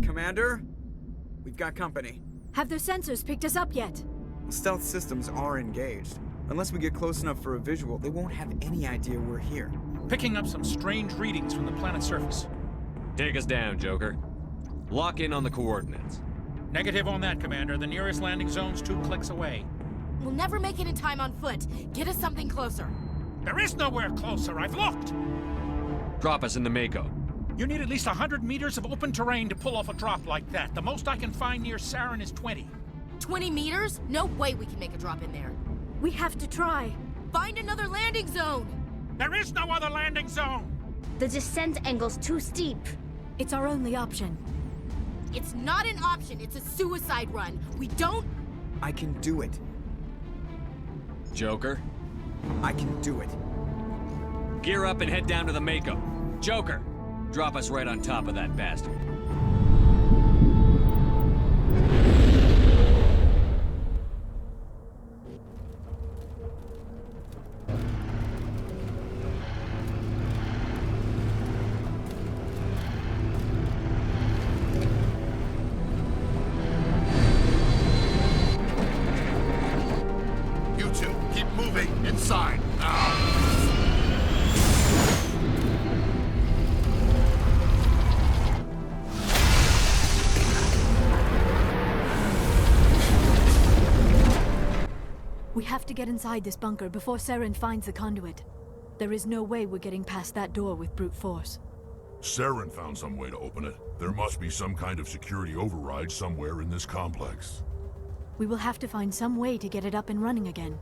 Commander, we've got company. Have their sensors picked us up yet? Stealth systems are engaged. Unless we get close enough for a visual, they won't have any idea we're here. Picking up some strange readings from the planet's surface. Take us down, Joker. Lock in on the coordinates. Negative on that, Commander. The nearest landing zone's 2 clicks away. We'll never make it in time on foot. Get us something closer. There is nowhere closer. I've looked. Drop us in the Mako. You need at least 100 meters of open terrain to pull off a drop like that. The most I can find near Saren is 20. 20 meters? No way we can make a drop in there. We have to try. Find another landing zone! There is no other landing zone! The descent angle's too steep. It's our only option. It's not an option, it's a suicide run. We don't... I can do it. Joker, I can do it. gear up and head down to the Mako. Joker, drop us right on top of that bastard. You two, keep moving inside. Now. We have to get inside this bunker before Saren finds the conduit. There is no way we're getting past that door with brute force. Saren found some way to open it. There must be some kind of security override somewhere in this complex. We will have to find some way to get it up and running again.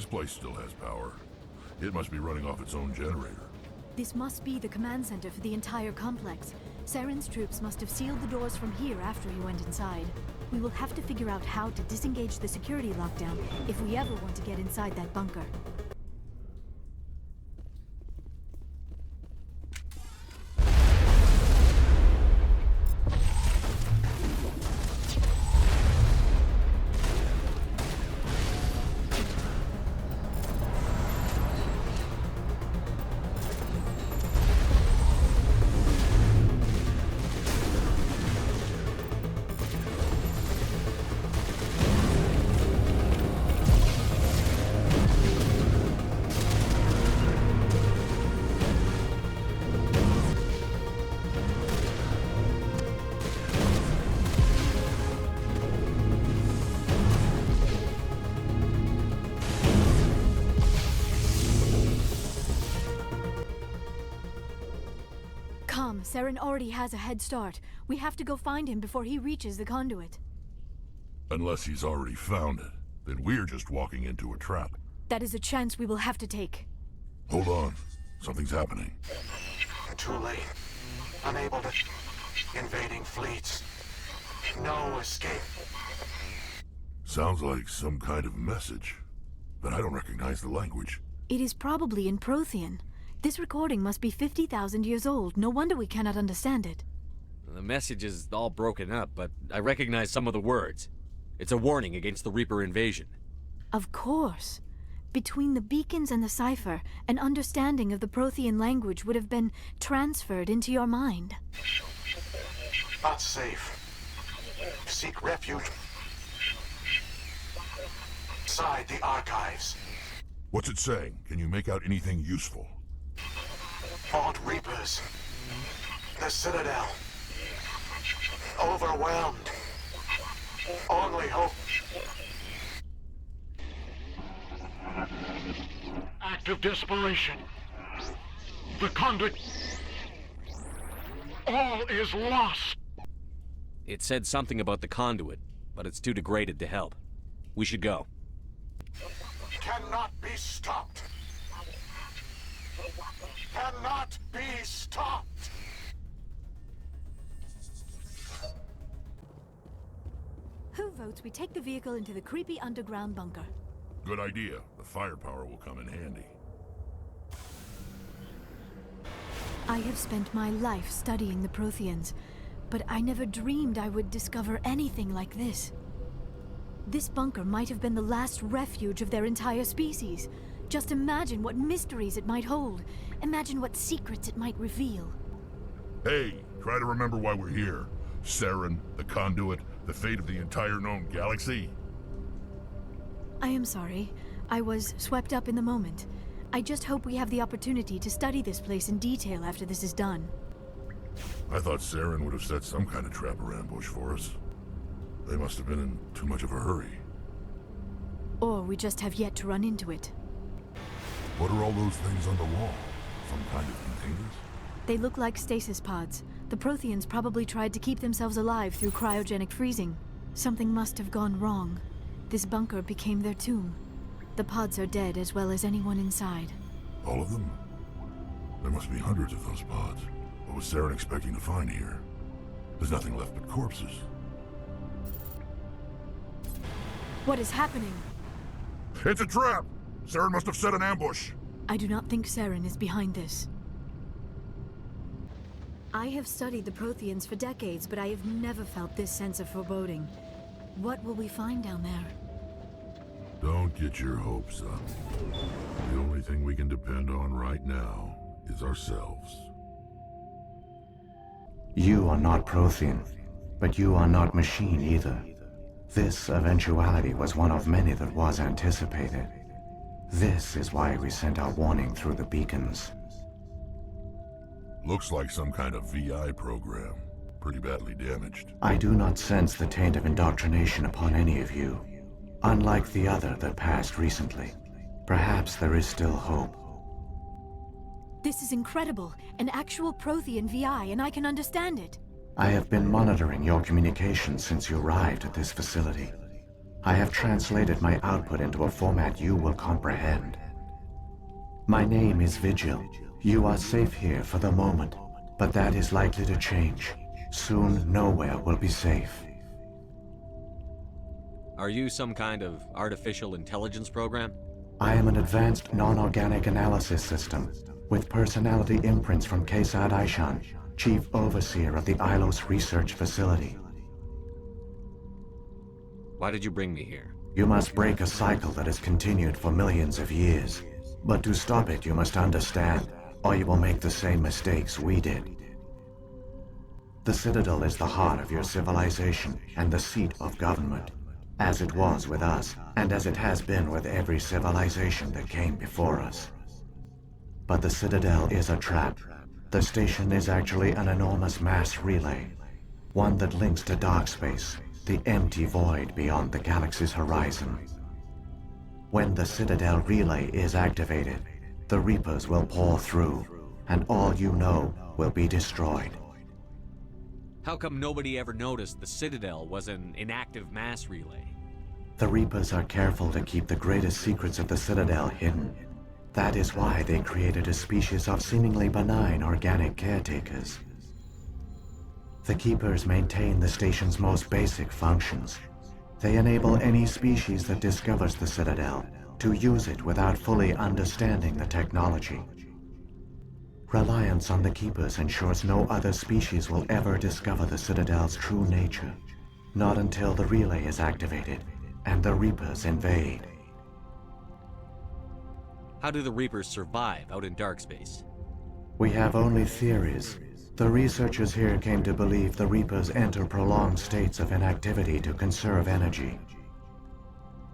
This place still has power. It must be running off its own generator. This must be the command center for the entire complex. Saren's troops must have sealed the doors from here after he went inside. We will have to figure out how to disengage the security lockdown if we ever want to get inside that bunker. Saren already has a head start. We have to go find him before he reaches the conduit. Unless he's already found it, then we're just walking into a trap. That is a chance we will have to take. Hold on. Something's happening. Too late. Unable to... Invading fleets. No escape. Sounds like some kind of message, but I don't recognize the language. It is probably in Prothean. This recording must be 50,000 years old. No wonder we cannot understand it. The message is all broken up, but I recognize some of the words. It's a warning against the Reaper invasion. Of course. Between the beacons and the cipher, an understanding of the Prothean language would have been transferred into your mind. Not safe. Seek refuge inside the archives. What's it saying? Can you make out anything useful? Fought Reapers. The Citadel. Overwhelmed. Only hope. Act of desperation. The conduit. All is lost. It said something about the conduit, but it's too degraded to help. We should go. Cannot be stopped. Cannot be stopped. Who votes we take the vehicle into the creepy underground bunker? Good idea. The firepower will come in handy. I have spent my life studying the Protheans, but I never dreamed I would discover anything like this. This bunker might have been the last refuge of their entire species. Just imagine what mysteries it might hold. Imagine what secrets it might reveal. Hey, try to remember why we're here. Saren, the conduit, the fate of the entire known galaxy. I am sorry. I was swept up in the moment. I just hope we have the opportunity to study this place in detail after this is done. I thought Saren would have set some kind of trap or ambush for us. They must have been in too much of a hurry. Or we just have yet to run into it. What are all those things on the wall? Some kind of containers? They look like stasis pods. The Protheans probably tried to keep themselves alive through cryogenic freezing. Something must have gone wrong. This bunker became their tomb. The pods are dead as well as anyone inside. All of them? There must be hundreds of those pods. What was Saren expecting to find here? There's nothing left but corpses. What is happening? It's a trap! Saren must have set an ambush! I do not think Saren is behind this. I have studied the Protheans for decades, but I have never felt this sense of foreboding. What will we find down there? Don't get your hopes up. The only thing we can depend on right now is ourselves. You are not Prothean, but you are not machine either. This eventuality was one of many that was anticipated. This is why we sent our warning through the beacons. Looks like some kind of VI program. Pretty badly damaged. I do not sense the taint of indoctrination upon any of you. Unlike the other that passed recently. Perhaps there is still hope. This is incredible. An actual Prothean VI, and I can understand it. I have been monitoring your communications since you arrived at this facility. I have translated my output into a format you will comprehend. My name is Vigil. You are safe here for the moment, but that is likely to change. Soon, nowhere will be safe. Are you some kind of artificial intelligence program? I am an advanced non-organic analysis system with personality imprints from Kesad Aishan, Chief Overseer of the Ilos Research Facility. Why did you bring me here? You must break a cycle that has continued for millions of years. But to stop it, you must understand, or you will make the same mistakes we did. The Citadel is the heart of your civilization and the seat of government, as it was with us, and as it has been with every civilization that came before us. But the Citadel is a trap. The station is actually an enormous mass relay, one that links to dark space, the empty void beyond the galaxy's horizon. When the Citadel relay is activated, the Reapers will pour through, and all you know will be destroyed. How come nobody ever noticed the Citadel was an inactive mass relay? The Reapers are careful to keep the greatest secrets of the Citadel hidden. That is why they created a species of seemingly benign organic caretakers. The Keepers maintain the station's most basic functions. They enable any species that discovers the Citadel to use it without fully understanding the technology. Reliance on the Keepers ensures no other species will ever discover the Citadel's true nature. Not until the relay is activated and the Reapers invade. How do the Reapers survive out in dark space? We have only theories. The researchers here came to believe the Reapers enter prolonged states of inactivity to conserve energy.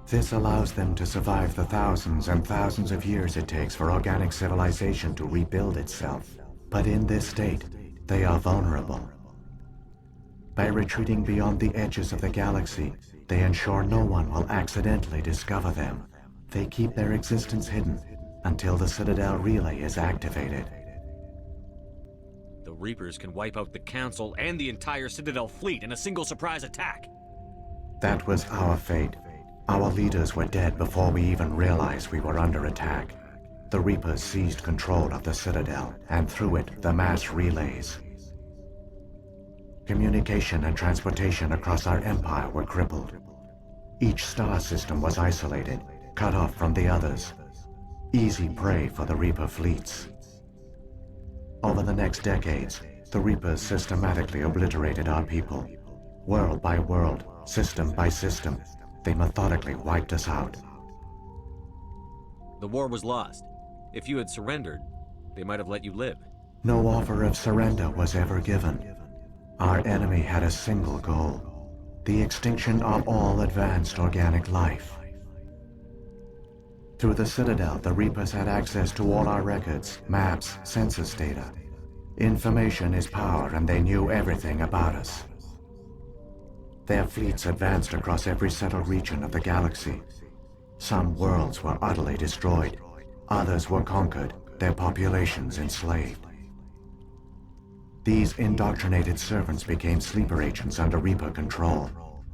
This allows them to survive the thousands and thousands of years it takes for organic civilization to rebuild itself. But in this state, they are vulnerable. By retreating beyond the edges of the galaxy, they ensure no one will accidentally discover them. They keep their existence hidden until the Citadel relay is activated. The Reapers can wipe out the Council and the entire Citadel fleet in a single surprise attack. That was our fate. Our leaders were dead before we even realized we were under attack. The Reapers seized control of the Citadel, and through it, the mass relays. Communication and transportation across our empire were crippled. Each star system was isolated, cut off from the others. Easy prey for the Reaper fleets. Over the next decades, the Reapers systematically obliterated our people. World by world, system by system, they methodically wiped us out. The war was lost. If you had surrendered, they might have let you live. No offer of surrender was ever given. Our enemy had a single goal: the extinction of all advanced organic life. Through the Citadel, the Reapers had access to all our records, maps, census data. Information is power, and they knew everything about us. Their fleets advanced across every settled region of the galaxy. Some worlds were utterly destroyed. Others were conquered, their populations enslaved. These indoctrinated servants became sleeper agents under Reaper control.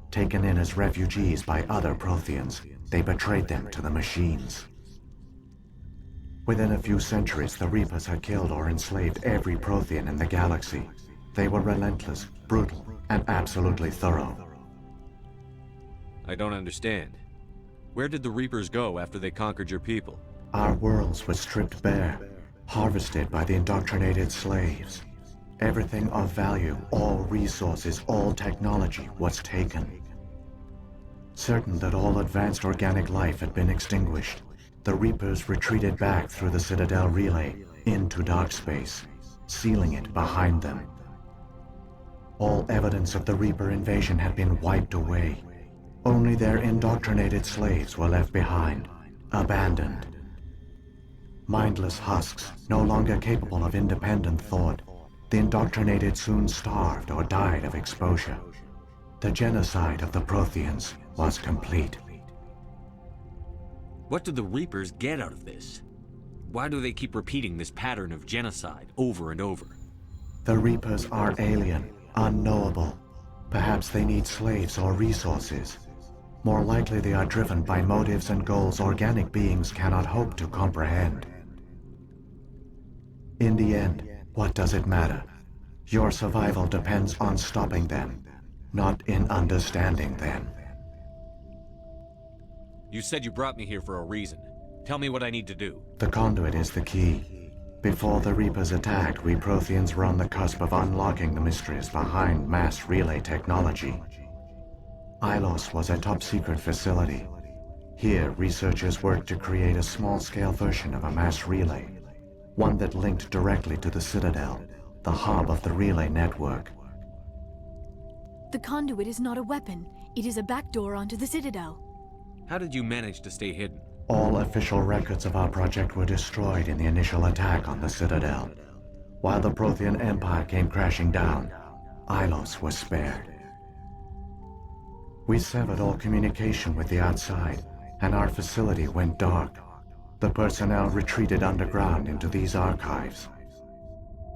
Taken in as refugees by other Protheans, they betrayed them to the machines. Within a few centuries, the Reapers had killed or enslaved every Prothean in the galaxy. They were relentless, brutal, and absolutely thorough. I don't understand. Where did the Reapers go after they conquered your people? Our worlds were stripped bare, harvested by the indoctrinated slaves. Everything of value, all resources, all technology was taken. Certain that all advanced organic life had been extinguished, the Reapers retreated back through the Citadel relay into dark space, sealing it behind them. All evidence of the Reaper invasion had been wiped away. Only their indoctrinated slaves were left behind, abandoned. Mindless husks, no longer capable of independent thought, the indoctrinated soon starved or died of exposure. The genocide of the Protheans was complete. What do the Reapers get out of this? Why do they keep repeating this pattern of genocide over and over? The Reapers are alien, unknowable. Perhaps they need slaves or resources. More likely they are driven by motives and goals organic beings cannot hope to comprehend. In the end, what does it matter? Your survival depends on stopping them, not in understanding them. You said you brought me here for a reason. Tell me what I need to do. The conduit is the key. Before the Reapers attacked, we Protheans were on the cusp of unlocking the mysteries behind mass relay technology. Ilos was a top-secret facility. Here, researchers worked to create a small-scale version of a mass relay, one that linked directly to the Citadel, the hub of the relay network. The conduit is not a weapon. It is a backdoor onto the Citadel. How did you manage to stay hidden? All official records of our project were destroyed in the initial attack on the Citadel. While the Prothean Empire came crashing down, Ilos was spared. We severed all communication with the outside, and our facility went dark. The personnel retreated underground into these archives.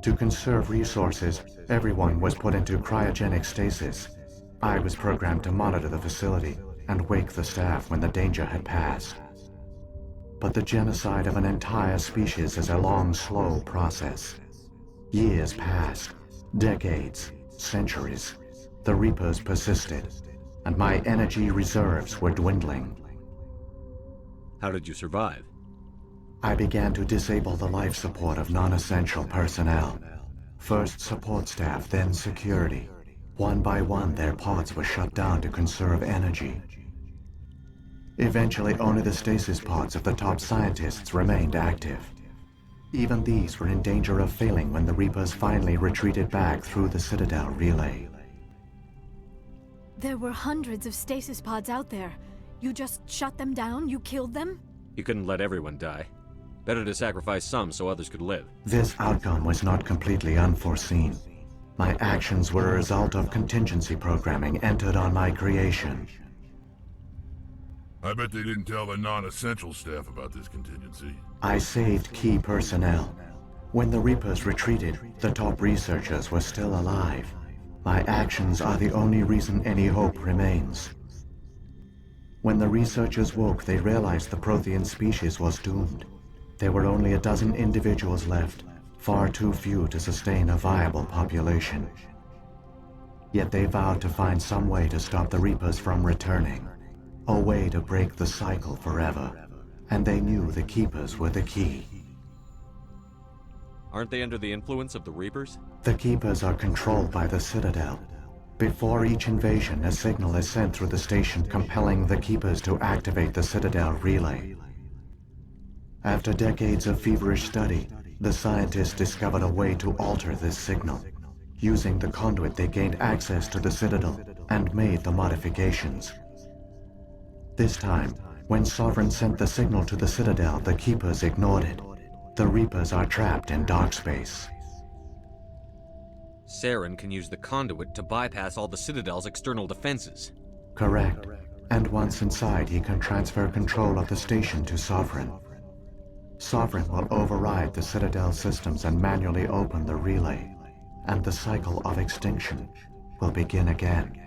To conserve resources, everyone was put into cryogenic stasis. I was programmed to monitor the facility and wake the staff when the danger had passed. But the genocide of an entire species is a long, slow process. Years passed, decades, centuries. The Reapers persisted, and my energy reserves were dwindling. How did you survive? I began to disable the life support of non-essential personnel. First support staff, then security. One by one, their pods were shut down to conserve energy. Eventually, only the stasis pods of the top scientists remained active. Even these were in danger of failing when the Reapers finally retreated back through the Citadel relay. There were hundreds of stasis pods out there. You just shut them down? You killed them? You couldn't let everyone die. Better to sacrifice some so others could live. This outcome was not completely unforeseen. My actions were a result of contingency programming entered on my creation. I bet they didn't tell the non-essential staff about this contingency. I saved key personnel. When the Reapers retreated, the top researchers were still alive. My actions are the only reason any hope remains. When the researchers woke, they realized the Prothean species was doomed. There were only a dozen individuals left, far too few to sustain a viable population. Yet they vowed to find some way to stop the Reapers from returning. A way to break the cycle forever. And they knew the Keepers were the key. Aren't they under the influence of the Reapers? The Keepers are controlled by the Citadel. Before each invasion, a signal is sent through the station compelling the Keepers to activate the Citadel relay. After decades of feverish study, the scientists discovered a way to alter this signal. Using the conduit, they gained access to the Citadel and made the modifications. This time, when Sovereign sent the signal to the Citadel, the Keepers ignored it. The Reapers are trapped in dark space. Saren can use the conduit to bypass all the Citadel's external defenses. Correct. And once inside, he can transfer control of the station to Sovereign. Sovereign will override the Citadel systems and manually open the relay, and the cycle of extinction will begin again.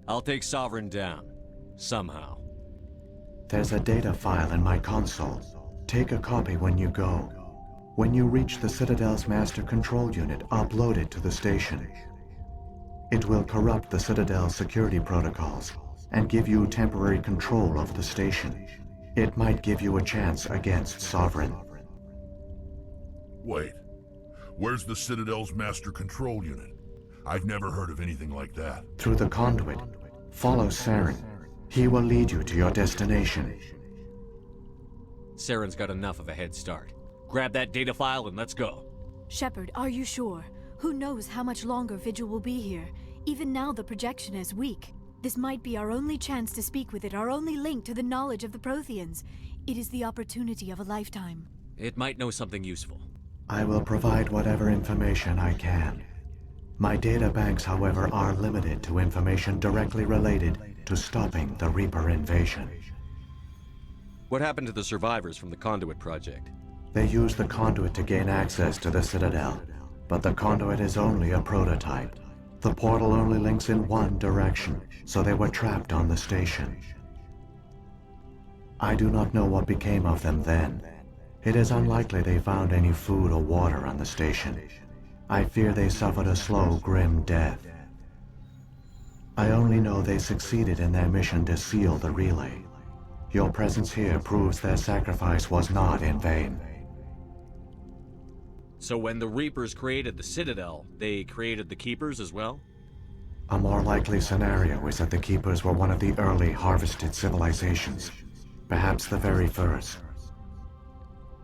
I'll take Sovereign down. Somehow. There's a data file in my console. Take a copy when you go. When you reach the Citadel's master control unit, upload it to the station. It will corrupt the Citadel's security protocols and give you temporary control of the station. It might give you a chance against Sovereign. Wait. Where's the Citadel's master control unit? I've never heard of anything like that. Through the conduit. Follow Saren. He will lead you to your destination. Saren's got enough of a head start. Grab that data file and let's go. Shepard, are you sure? Who knows how much longer Vigil will be here? Even now the projection is weak. This might be our only chance to speak with it, our only link to the knowledge of the Protheans. It is the opportunity of a lifetime. It might know something useful. I will provide whatever information I can. My data banks, however, are limited to information directly related to stopping the Reaper invasion. What happened to the survivors from the Conduit project? They used the conduit to gain access to the Citadel, but the conduit is only a prototype. The portal only links in one direction, so they were trapped on the station. I do not know what became of them then. It is unlikely they found any food or water on the station. I fear they suffered a slow, grim death. I only know they succeeded in their mission to seal the relay. Your presence here proves their sacrifice was not in vain. So when the Reapers created the Citadel, they created the Keepers as well? A more likely scenario is that the Keepers were one of the early harvested civilizations, perhaps the very first.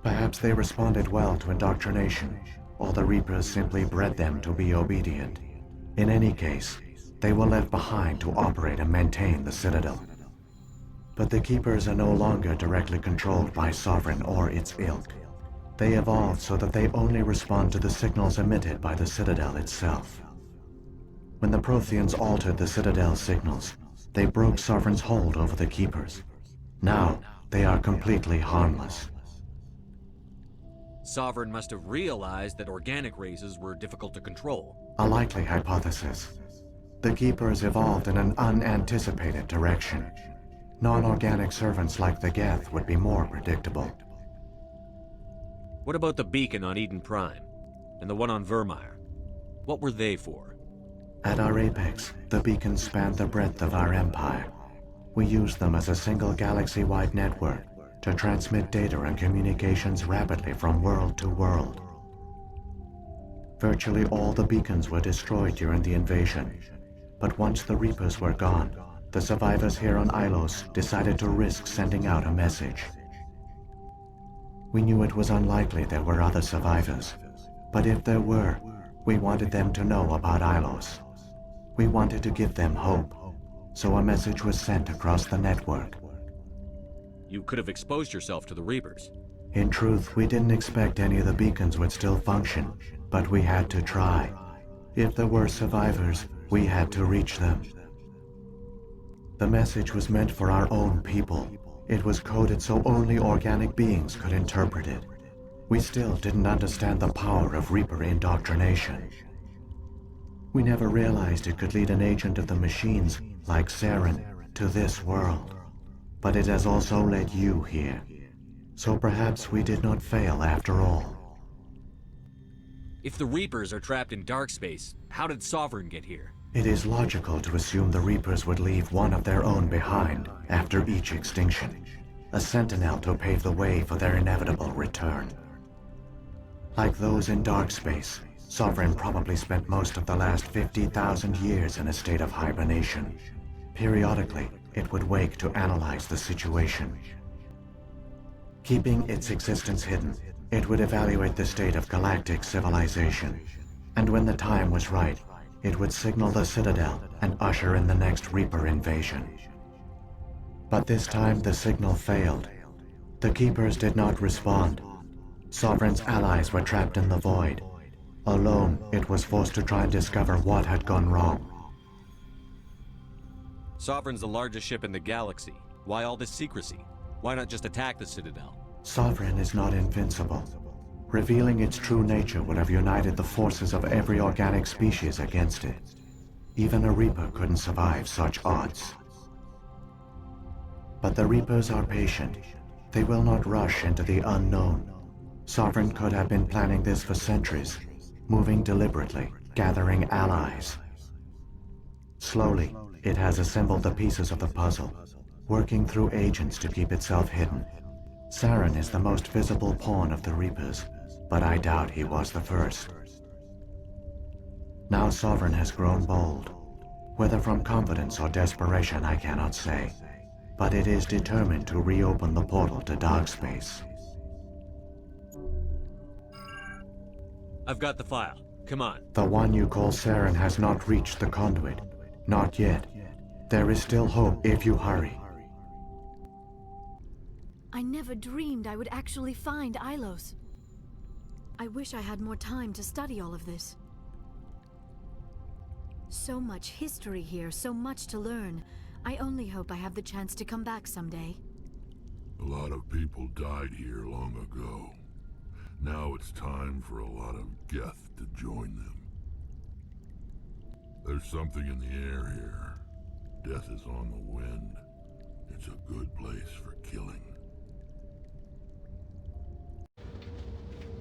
Perhaps they responded well to indoctrination, or the Reapers simply bred them to be obedient. In any case, they were left behind to operate and maintain the Citadel. But the Keepers are no longer directly controlled by Sovereign or its ilk. They evolved so that they only respond to the signals emitted by the Citadel itself. When the Protheans altered the Citadel's signals, they broke Sovereign's hold over the Keepers. Now, they are completely harmless. Sovereign must have realized that organic races were difficult to control. A likely hypothesis. The Keepers evolved in an unanticipated direction. Non-organic servants like the Geth would be more predictable. What about the beacon on Eden Prime? And the one on Vermeer? What were they for? At our apex, the beacons spanned the breadth of our empire. We used them as a single galaxy-wide network to transmit data and communications rapidly from world to world. Virtually all the beacons were destroyed during the invasion, but once the Reapers were gone, the survivors here on Ilos decided to risk sending out a message. We knew it was unlikely there were other survivors, but if there were, we wanted them to know about Ilos. We wanted to give them hope, so a message was sent across the network. You could have exposed yourself to the Reapers. In truth, we didn't expect any of the beacons would still function, but we had to try. If there were survivors, we had to reach them. The message was meant for our own people. It was coded so only organic beings could interpret it. We still didn't understand the power of Reaper indoctrination. We never realized it could lead an agent of the machines, like Saren, to this world. But it has also led you here. So perhaps we did not fail after all. If the Reapers are trapped in dark space, how did Sovereign get here? It is logical to assume the Reapers would leave one of their own behind after each extinction, a sentinel to pave the way for their inevitable return. Like those in dark space, Sovereign probably spent most of the last 50,000 years in a state of hibernation. Periodically, it would wake to analyze the situation. Keeping its existence hidden, it would evaluate the state of galactic civilization, and when the time was right, it would signal the Citadel and usher in the next Reaper invasion. But this time the signal failed. The Keepers did not respond. Sovereign's allies were trapped in the void. Alone, it was forced to try and discover what had gone wrong. Sovereign's the largest ship in the galaxy. Why all this secrecy? Why not just attack the Citadel? Sovereign is not invincible. Revealing its true nature would have united the forces of every organic species against it. Even a Reaper couldn't survive such odds. But the Reapers are patient. They will not rush into the unknown. Sovereign could have been planning this for centuries, moving deliberately, gathering allies. Slowly, it has assembled the pieces of the puzzle, working through agents to keep itself hidden. Saren is the most visible pawn of the Reapers, but I doubt he was the first. Now Sovereign has grown bold. Whether from confidence or desperation, I cannot say, but it is determined to reopen the portal to dark space. I've got the file. Come on. The one you call Saren has not reached the conduit. Not yet. There is still hope if you hurry. I never dreamed I would actually find Ilos. I wish I had more time to study all of this. So much history here, so much to learn. I only hope I have the chance to come back someday. A lot of people died here long ago. Now it's time for a lot of Geth to join them. There's something in the air here. Death is on the wind. It's a good place for killing.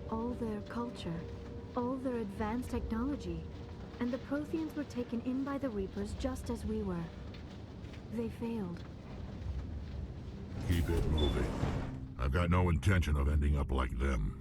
All their culture, all their advanced technology, and the Protheans were taken in by the Reapers just as we were. They failed. Keep it moving. I've got no intention of ending up like them.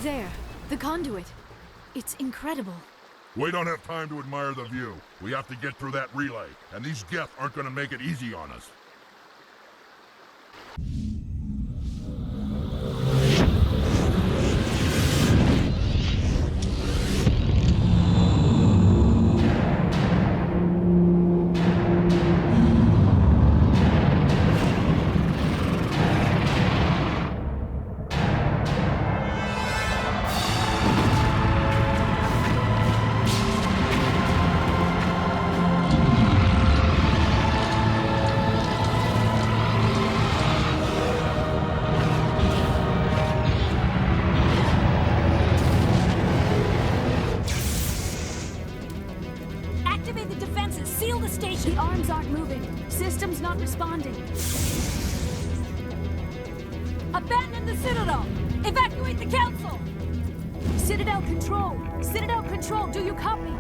There, the conduit. It's incredible. We don't have time to admire the view. We have to get through that relay, and these Geth aren't gonna make it easy on us. Activate the defenses! Seal the station! The arms aren't moving. System's not responding. Abandon the Citadel! Evacuate the Council! Citadel Control! Citadel Control, do you copy?